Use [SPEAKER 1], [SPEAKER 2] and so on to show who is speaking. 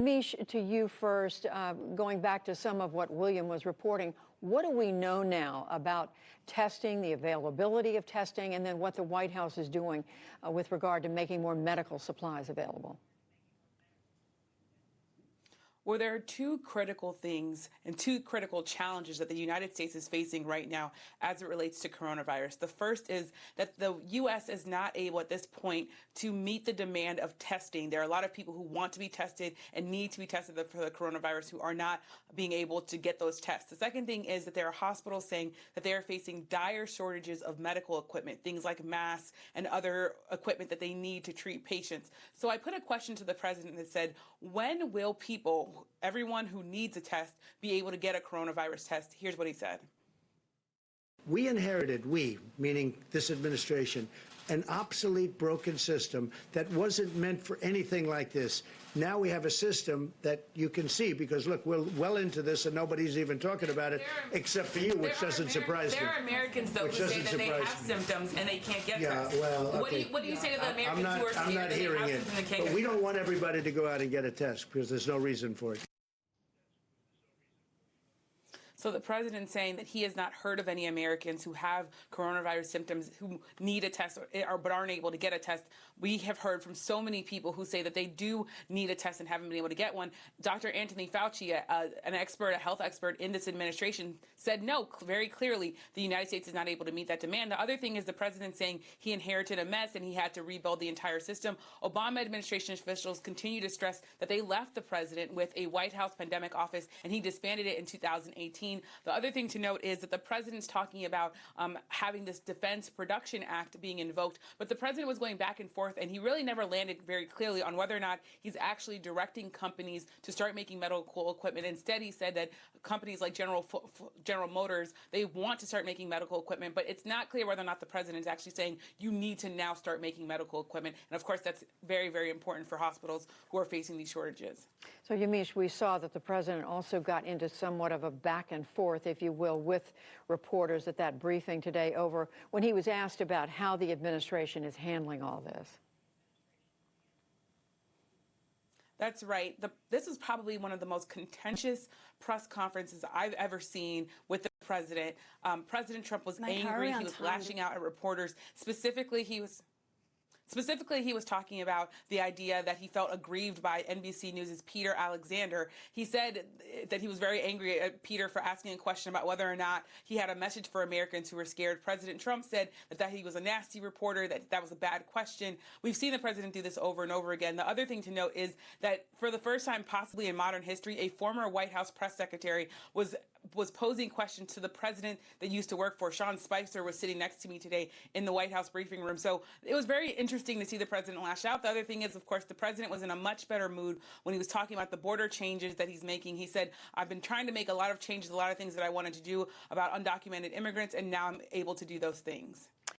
[SPEAKER 1] Mish, to you first, going back to some of what William was reporting, what do we know now about testing, the availability of testing, and then what the White House is doing with regard to making more medical supplies available?
[SPEAKER 2] Well, there are two critical things and two critical challenges that the United States is facing right now as it relates to coronavirus. The first is that the U.S. is not able at this point to meet the demand of testing. There are a lot of people who want to be tested and need to be tested for the coronavirus who are not being able to get those tests. The second thing is that there are hospitals saying that they are facing dire shortages of medical equipment, things like masks and other equipment that they need to treat patients. So I put a question to the president that said, when will people, everyone who needs a test, be able to get a coronavirus test? Here's what he said.
[SPEAKER 3] We inherited, meaning this administration, an obsolete, broken system that wasn't meant for anything like this. Now we have a system that you can see, because look, we're well into this and nobody's even talking about it, except for you, which doesn't surprise me.
[SPEAKER 2] There are Americans, though, who say that they have symptoms and they can't get tests.
[SPEAKER 3] Well, okay.
[SPEAKER 2] What do you say to the Americans who are
[SPEAKER 3] I'm not hearing it, but we don't want everybody to go out and get a test because there's no reason for it.
[SPEAKER 2] So the president saying that he has not heard of any Americans who have coronavirus symptoms who need a test but aren't able to get a test. We have heard from so many people who say that they do need a test and haven't been able to get one. Dr. Anthony Fauci, an expert, a health expert in this administration, said no, very clearly the United States is not able to meet that demand. The other thing is the president saying he inherited a mess and he had to rebuild the entire system. Obama administration officials continue to stress that they left the president with a White House pandemic office and he disbanded it in 2018. The other thing to note is that the president's talking about having this Defense Production Act being invoked, but the president was going back and forth, and he really never landed very clearly on whether or not he's actually directing companies to start making medical equipment. Instead, he said that companies like General Motors, they want to start making medical equipment, but it's not clear whether or not the president is actually saying you need to now start making medical equipment. And of course, that's very, very important for hospitals who are facing these shortages.
[SPEAKER 1] So, Yamiche, we saw that the president also got into somewhat of a back and forth, if you will, with reporters at that briefing today over when he was asked about how the administration is handling all this.
[SPEAKER 2] That's right. This is probably one of the most contentious press conferences I've ever seen with the president. President Trump was angry. He was lashing out at reporters. Specifically, he was talking about the idea that he felt aggrieved by NBC News' Peter Alexander. He said that he was very angry at Peter for asking a question about whether or not he had a message for Americans who were scared. President Trump said that he was a nasty reporter, that was a bad question. We've seen the president do this over and over again. The other thing to note is that for the first time possibly in modern history, a former White House press secretary was posing questions to the president that used to work for. Sean Spicer was sitting next to me today in the White House briefing room. So it was very interesting to see the president lash out. The other thing is, of course, the president was in a much better mood when he was talking about the border changes that he's making. He said, I've been trying to make a lot of changes, a lot of things that I wanted to do about undocumented immigrants, and now I'm able to do those things.